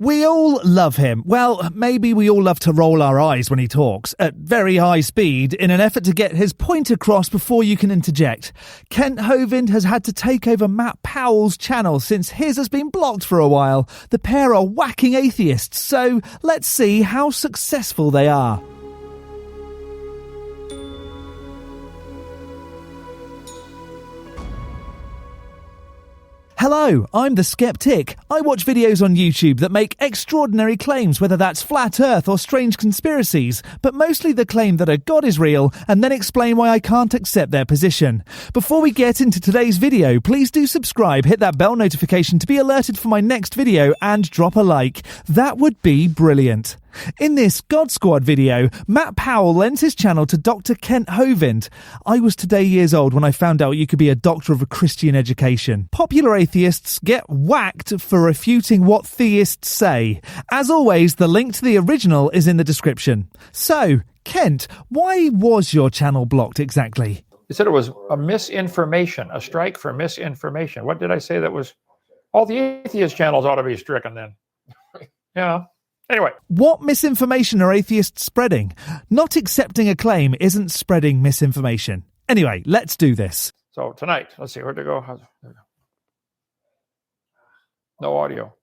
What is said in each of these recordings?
We all love him. Well, maybe we all love to roll our eyes when he talks at very high speed in an effort to get his point across before you can interject. Kent Hovind has had to take over Matt Powell's channel since his has been blocked for a while. The pair are whacking atheists, so let's see how successful they are. Hello, I'm the Skeptick. I watch videos on YouTube that make extraordinary claims, whether that's flat earth or strange conspiracies, but mostly the claim that a god is real and then explain why I can't accept their position. Before we get into today's video, please do subscribe, hit that bell notification to be alerted for my next video and drop a like. That would be brilliant. In this God Squad video, Matt Powell lends his channel to Dr. Kent Hovind. I was today years old when I found out you could be a doctor of a Christian education. Popular atheists get whacked for refuting what theists say. As always, the link to the original is in the description. So, Kent, why was your channel blocked exactly? He said it was a misinformation, a strike for misinformation. What did I say that was? All the atheist channels ought to be stricken then. Yeah. Anyway. What misinformation are atheists spreading? Not accepting a claim isn't spreading misinformation. Anyway, let's do this. So tonight, let's see, where'd it go? No audio.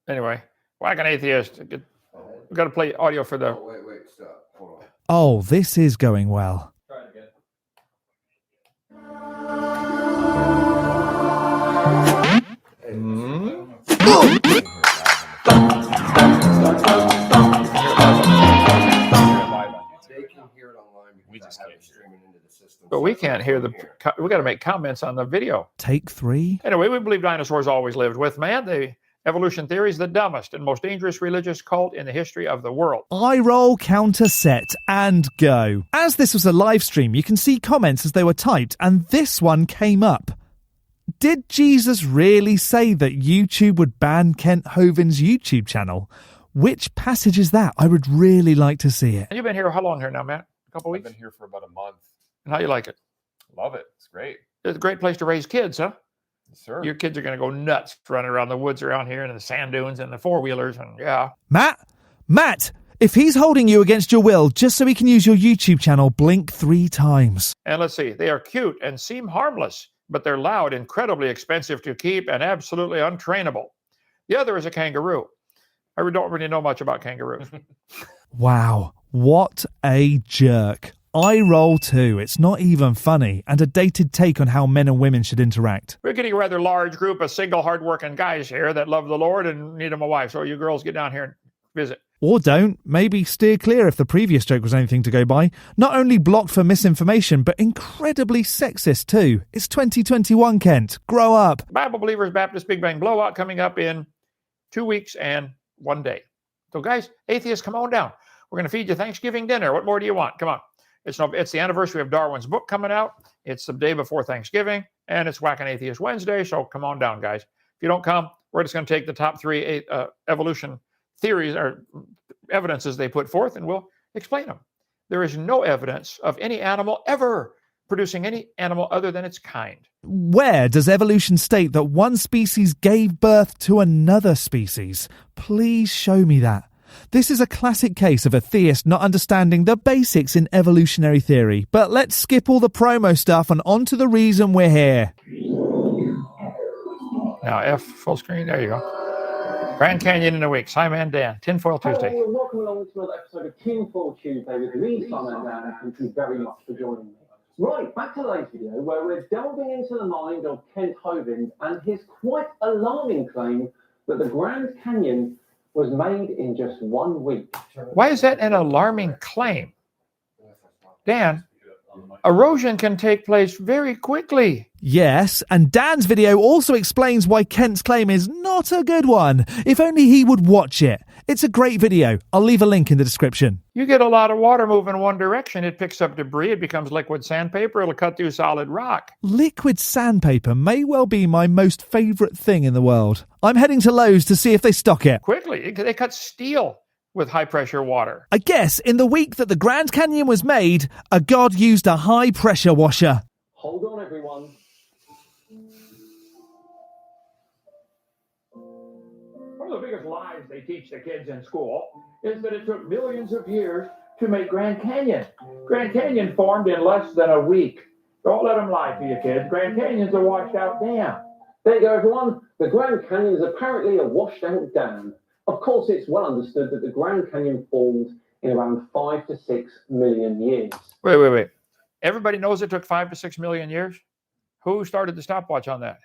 Anyway, whack an atheist. We've got to play audio for the... Oh, wait, stop. Hold on. Oh, this is going well. Try it again. But we can't hear we got to make comments on the video. Take 3. Anyway, we believe dinosaurs always lived with man. The evolution theory is the dumbest and most dangerous religious cult in the history of the world. Eye roll, counter set, and go. As this was a live stream, you can see comments as they were typed, and this one came up. Did Jesus really say that YouTube would ban Kent Hovind's YouTube channel? Which passage is that? I would really like to see it. And you've been here how long here now, Matt? A couple weeks? I've been here for about a month. And how you like it? Love it. It's great. It's a great place to raise kids, huh? Yes, sir. Your kids are going to go nuts running around the woods around here and in the sand dunes and the four-wheelers and yeah. Matt, if he's holding you against your will just so he can use your YouTube channel, blink 3 times. And let's see, they are cute and seem harmless, but they're loud, incredibly expensive to keep, and absolutely untrainable. The other is a kangaroo. I don't really know much about kangaroos. Wow, what a jerk. I roll too. It's not even funny, and a dated take on how men and women should interact. We're getting a rather large group of single, hardworking guys here that love the Lord and need him a wife. So you girls get down here and visit. Or don't. Maybe steer clear if the previous joke was anything to go by. Not only blocked for misinformation, but incredibly sexist too. It's 2021, Kent. Grow up. Bible Believers Baptist Big Bang Blowout coming up in 2 weeks and 1 day. So guys, atheists, come on down. We're going to feed you Thanksgiving dinner. What more do you want? Come on. It's the anniversary of Darwin's book coming out. It's the day before Thanksgiving, and it's Whack an Atheist Wednesday, so come on down, guys. If you don't come, we're just going to take the top 3 evolution theories or evidences they put forth, and we'll explain them. There is no evidence of any animal ever producing any animal other than its kind. Where does evolution state that one species gave birth to another species? Please show me that. This is a classic case of a theist not understanding the basics in evolutionary theory. But let's skip all the promo stuff and on to the reason we're here. Now, F, full screen, there you go. Grand Canyon in a week, Scimandan, Tinfoil Tuesday. Hello, and welcome along to another episode of Tinfoil Tuesday with me, Scimandan, and thank you very much for joining me. Right, back to today's video, where we're delving into the mind of Kent Hovind and his quite alarming claim that the Grand Canyon was made in just 1 week. Why is that an alarming claim? Dan, erosion can take place very quickly. Yes, and Dan's video also explains why Kent's claim is not a good one. If only he would watch it. It's a great video. I'll leave a link in the description. You get a lot of water moving one direction. It picks up debris. It becomes liquid sandpaper. It'll cut through solid rock. Liquid sandpaper may well be my most favourite thing in the world. I'm heading to Lowe's to see if they stock it. Quickly. They cut steel with high-pressure water. I guess in the week that the Grand Canyon was made, a god used a high-pressure washer. Hold on, everyone. One of the biggest lies they teach the kids in school is that it took millions of years to make Grand Canyon. Grand Canyon formed in less than a week. Don't let them lie to you, kids. Grand Canyon's a washed out dam. There you go, everyone. The Grand Canyon is apparently a washed-out dam. Of course, it's well understood that the Grand Canyon formed in around 5 to 6 million years. Wait. Everybody knows it took 5 to 6 million years? Who started the stopwatch on that?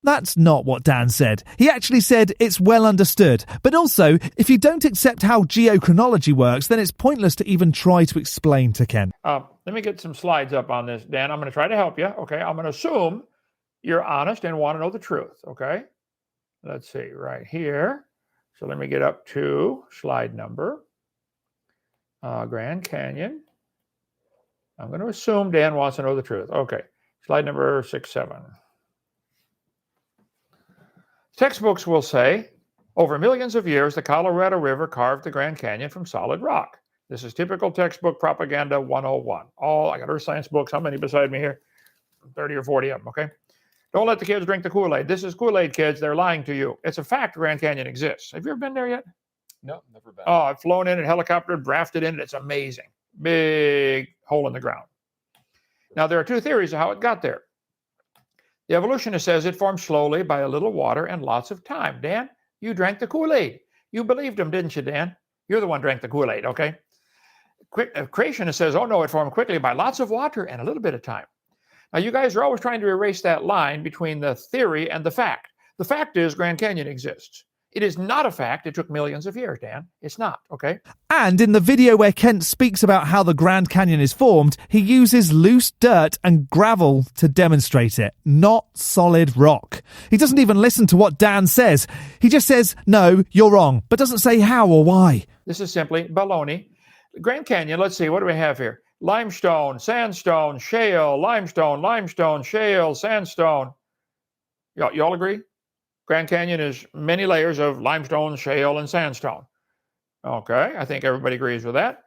That's not what Dan said. He actually said it's well understood. But also, if you don't accept how geochronology works, then it's pointless to even try to explain to Ken. Let me get some slides up on this, Dan. I'm going to try to help you, okay? I'm going to assume you're honest and want to know the truth, okay? Let's see, right here. So let me get up to slide number. Grand Canyon. I'm going to assume Dan wants to know the truth. Okay, slide number 6, 7. Textbooks will say, over millions of years, the Colorado River carved the Grand Canyon from solid rock. This is typical textbook propaganda 101. I got earth science books. How many beside me here? 30 or 40 of them, okay? Don't let the kids drink the Kool-Aid. This is Kool-Aid, kids. They're lying to you. It's a fact Grand Canyon exists. Have you ever been there yet? No, never been. Oh, I've flown in it, helicoptered, drafted in it. It's amazing. Big hole in the ground. Now, there are two theories of how it got there. The evolutionist says it formed slowly by a little water and lots of time. Dan, you drank the Kool-Aid. You believed him, didn't you, Dan? You're the one who drank the Kool-Aid, okay? Creationist says, oh, no, it formed quickly by lots of water and a little bit of time. Now, you guys are always trying to erase that line between the theory and the fact. The fact is Grand Canyon exists. It is not a fact. It took millions of years, Dan. It's not, okay? And in the video where Kent speaks about how the Grand Canyon is formed, he uses loose dirt and gravel to demonstrate it, not solid rock. He doesn't even listen to what Dan says. He just says, no, you're wrong, but doesn't say how or why. This is simply baloney. Grand Canyon, let's see, what do we have here? Limestone, sandstone, shale, limestone, shale, sandstone. Y'all agree? Grand Canyon is many layers of limestone, shale, and sandstone. Okay, I think everybody agrees with that.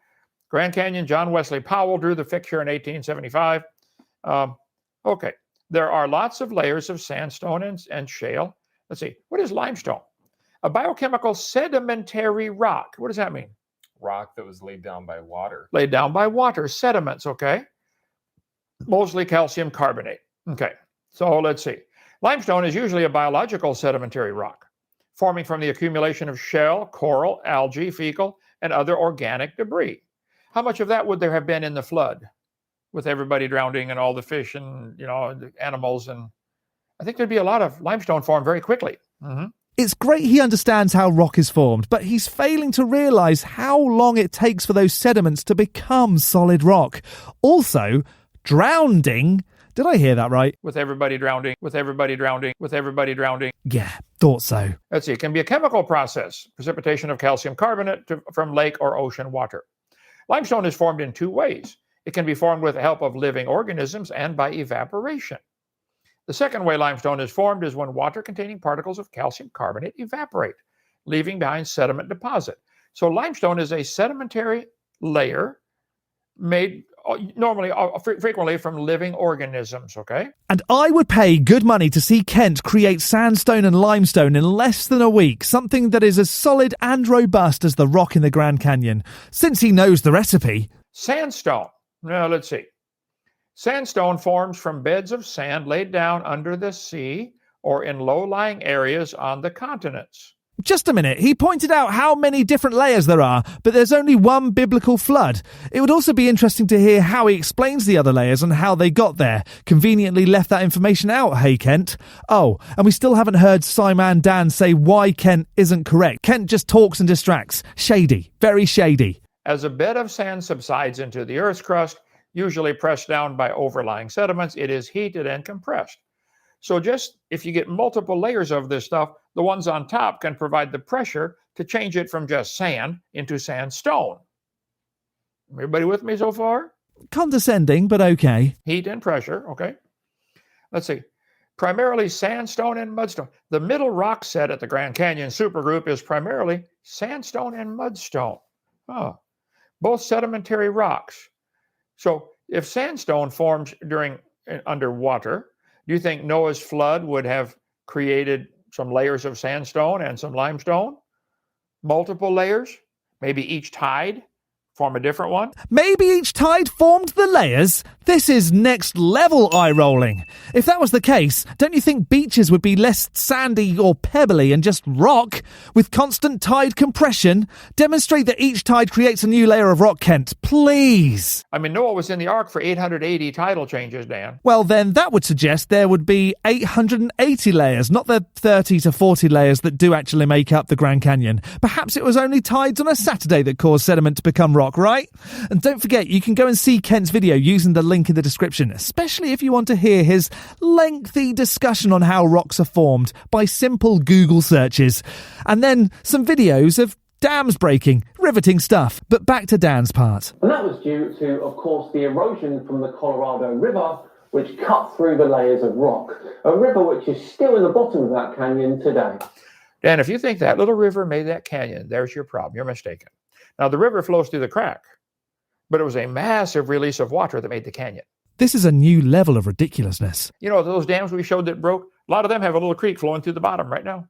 Grand Canyon, John Wesley Powell drew the picture in 1875. Okay, there are lots of layers of sandstone and shale. Let's see, what is limestone? A biochemical sedimentary rock. What does that mean? Rock that was laid down by water. Laid down by water, sediments, okay? Mostly calcium carbonate. Okay, so let's see. Limestone is usually a biological sedimentary rock, forming from the accumulation of shell, coral, algae, fecal, and other organic debris. How much of that would there have been in the flood, with everybody drowning and all the fish and, the animals? And I think there'd be a lot of limestone formed very quickly. Mm-hmm. It's great he understands how rock is formed, but he's failing to realise how long it takes for those sediments to become solid rock. Also, drowning... Did I hear that right? With everybody drowning. Yeah, thought so. Let's see, it can be a chemical process, precipitation of calcium carbonate from lake or ocean water. Limestone is formed in two ways. It can be formed with the help of living organisms and by evaporation. The second way limestone is formed is when water-containing particles of calcium carbonate evaporate, leaving behind sediment deposit. So limestone is a sedimentary layer made frequently from living organisms, okay? And I would pay good money to see Kent create sandstone and limestone in less than a week, something that is as solid and robust as the rock in the Grand Canyon, since he knows the recipe. Sandstone. Now, let's see. Sandstone forms from beds of sand laid down under the sea or in low-lying areas on the continents. Just a minute, he pointed out how many different layers there are, but there's only one biblical flood. It would also be interesting to hear how he explains the other layers and how they got there. Conveniently left that information out, hey Kent. Oh, and we still haven't heard Scimandan say why Kent isn't correct. Kent just talks and distracts. Shady, very shady. As a bed of sand subsides into the Earth's crust, usually pressed down by overlying sediments, it is heated and compressed. So just if you get multiple layers of this stuff, the ones on top can provide the pressure to change it from just sand into sandstone. Everybody with me so far? Condescending, but okay. Heat and pressure, okay. Let's see. Primarily sandstone and mudstone. The middle rock set at the Grand Canyon supergroup is primarily sandstone and mudstone. Oh, both sedimentary rocks. So if sandstone forms underwater, do you think Noah's flood would have created some layers of sandstone and some limestone, multiple layers, maybe each tide form a different one. Maybe each tide formed the layers? This is next level eye-rolling. If that was the case, don't you think beaches would be less sandy or pebbly and just rock, with constant tide compression? Demonstrate that each tide creates a new layer of rock, Kent, please. I mean, Noah was in the ark for 880 tidal changes, Dan. Well, then that would suggest there would be 880 layers, not the 30 to 40 layers that do actually make up the Grand Canyon. Perhaps it was only tides on a Saturday that caused sediment to become rock, right? And don't forget, you can go and see Kent's video using the link in the description, especially if you want to hear his lengthy discussion on how rocks are formed by simple Google searches. And then some videos of dams breaking, riveting stuff. But back to Dan's part. And that was due to, of course, the erosion from the Colorado River, which cut through the layers of rock. A river which is still in the bottom of that canyon today. Dan, if you think that little river made that canyon, there's your problem. You're mistaken. Now, the river flows through the crack, but it was a massive release of water that made the canyon. This is a new level of ridiculousness. You know, those dams we showed that broke, a lot of them have a little creek flowing through the bottom right now.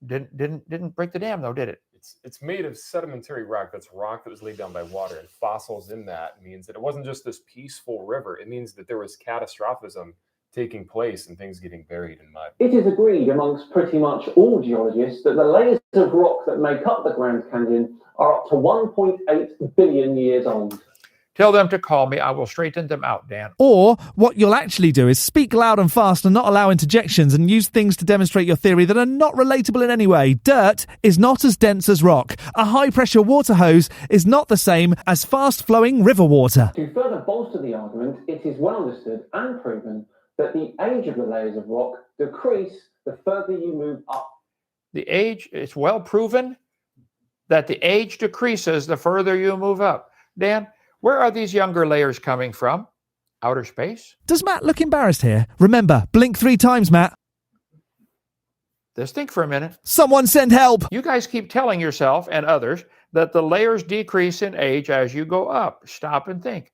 Didn't break the dam, though, did it? It's made of sedimentary rock. That's rock that was laid down by water, and fossils in that means that it wasn't just this peaceful river. It means that there was catastrophism taking place and things getting buried in mud. It is agreed amongst pretty much all geologists that the layers of rock that make up the Grand Canyon are up to 1.8 billion years old. Tell them to call me. I will straighten them out, Dan. Or what you'll actually do is speak loud and fast and not allow interjections and use things to demonstrate your theory that are not relatable in any way. Dirt is not as dense as rock. A high-pressure water hose is not the same as fast-flowing river water. To further bolster the argument, it is well understood and proven that the age of the layers of rock decrease the further you move up. The age, it's well proven that the age decreases the further you move up. Dan, where are these younger layers coming from? Outer space? Does Matt look embarrassed here? Remember, blink 3 times, Matt. Just think for a minute. Someone send help! You guys keep telling yourself and others that the layers decrease in age as you go up. Stop and think.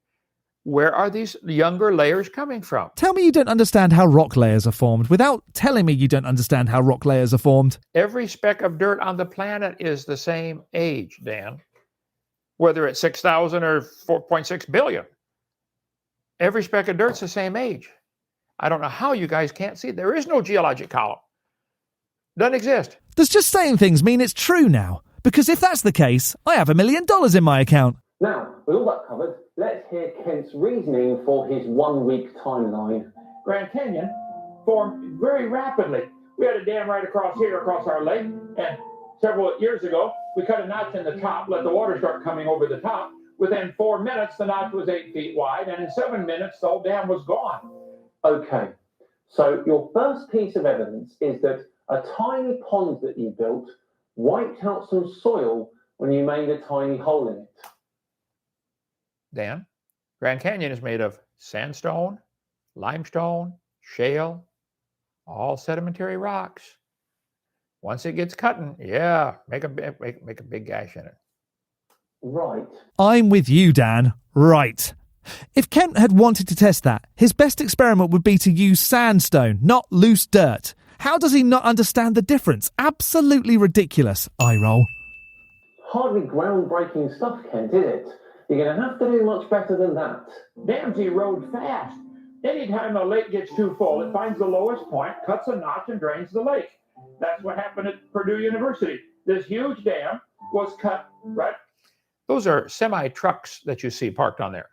Where are these younger layers coming from? Tell me you don't understand how rock layers are formed without telling me you don't understand how rock layers are formed. Every speck of dirt on the planet is the same age, Dan. Whether it's 6,000 or 4.6 billion. Every speck of dirt's the same age. I don't know how you guys can't see it. There is no geologic column. Doesn't exist. Does just saying things mean it's true now? Because if that's the case, I have $1 million in my account. Now, with all that covered, let's hear Kent's reasoning for his 1 week timeline. Grand Canyon formed very rapidly. We had a dam right across here, across our lake, and several years ago, we cut a notch in the top, let the water start coming over the top. Within 4 minutes, the notch was 8 feet wide, and in 7 minutes, the whole dam was gone. Okay, so your first piece of evidence is that a tiny pond that you built wiped out some soil when you made a tiny hole in it. Dan, Grand Canyon is made of sandstone, limestone, shale, all sedimentary rocks. Once it gets cutting, yeah, make a big gash in it. Right. I'm with you, Dan. Right. If Kent had wanted to test that, his best experiment would be to use sandstone, not loose dirt. How does he not understand the difference? Absolutely ridiculous. Eye roll. Hardly groundbreaking stuff, Kent, is it? You're going to have to do much better than that. Dams erode fast. Anytime a lake gets too full, it finds the lowest point, cuts a notch, and drains the lake. That's what happened at Purdue University. This huge dam was cut, right? Those are semi-trucks that you see parked on there.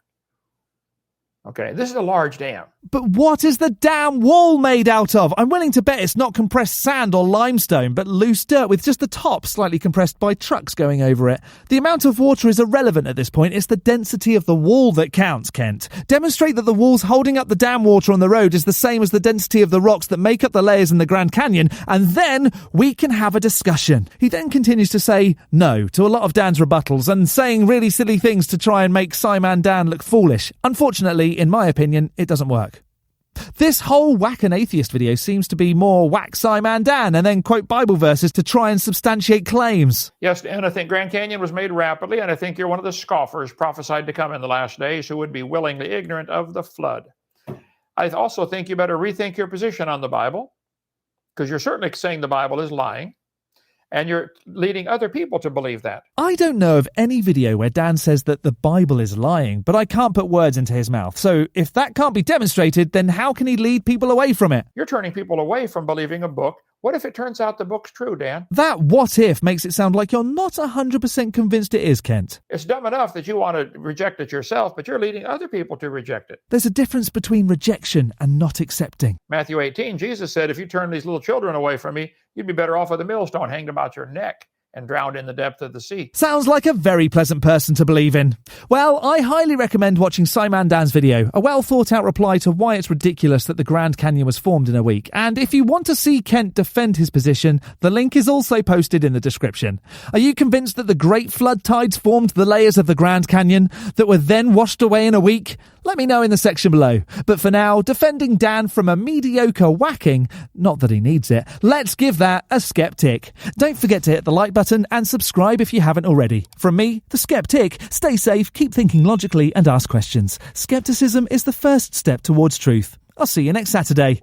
Okay, this is a large dam. But what is the dam wall made out of? I'm willing to bet it's not compressed sand or limestone, but loose dirt with just the top slightly compressed by trucks going over it. The amount of water is irrelevant at this point. It's the density of the wall that counts, Kent. Demonstrate that the walls holding up the dam water on the road is the same as the density of the rocks that make up the layers in the Grand Canyon, and then we can have a discussion. He then continues to say no to a lot of Dan's rebuttals and saying really silly things to try and make Scimandan look foolish. Unfortunately, in my opinion, it doesn't work. This whole Whack an Atheist video seems to be more whack Scimandan and then quote Bible verses to try and substantiate claims. Yes, and I think Grand Canyon was made rapidly, and I think you're one of the scoffers prophesied to come in the last days who would be willingly ignorant of the flood. I also think you better rethink your position on the Bible. because you're certainly saying the Bible is lying, and you're leading other people to believe that. I don't know of any video where Dan says that the Bible is lying, but I can't put words into his mouth. So if that can't be demonstrated, then how can he lead people away from it? You're turning people away from believing a book. What if it turns out the book's true, Dan? That what if makes it sound like you're not 100% convinced it is, Kent. It's dumb enough that you want to reject it yourself, but you're leading other people to reject it. There's a difference between rejection and not accepting. Matthew 18, Jesus said, if you turn these little children away from me, you'd be better off with a millstone hanged about your neck and drowned in the depth of the sea. Sounds like a very pleasant person to believe in. Well, I highly recommend watching Scimandan's video, a well-thought-out reply to why it's ridiculous that the Grand Canyon was formed in a week. And if you want to see Kent defend his position, the link is also posted in the description. Are you convinced that the great flood tides formed the layers of the Grand Canyon that were then washed away in a week? Let me know in the section below. But for now, defending Dan from a mediocre whacking, not that he needs it, let's give that a skeptic. Don't forget to hit the like button and subscribe if you haven't already. From me, the Skeptic, stay safe, keep thinking logically and ask questions. Skepticism is the first step towards truth. I'll see you next Saturday.